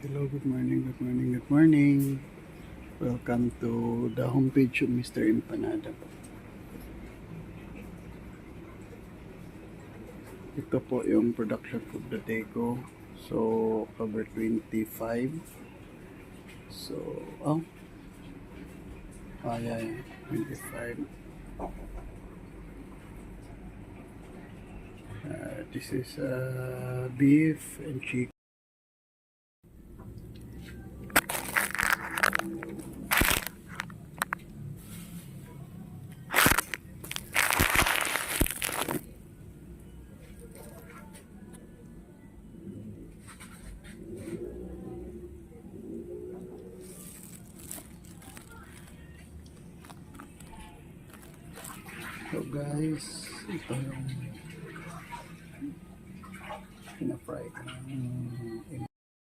Hello, good morning, good morning, good morning. Welcome to the homepage of Mr. Empanada. Ito po yung production food the day ko. So, October 25. So, yeah, 25. This is beef and chicken. So guys, ito yung pina-fry ko ng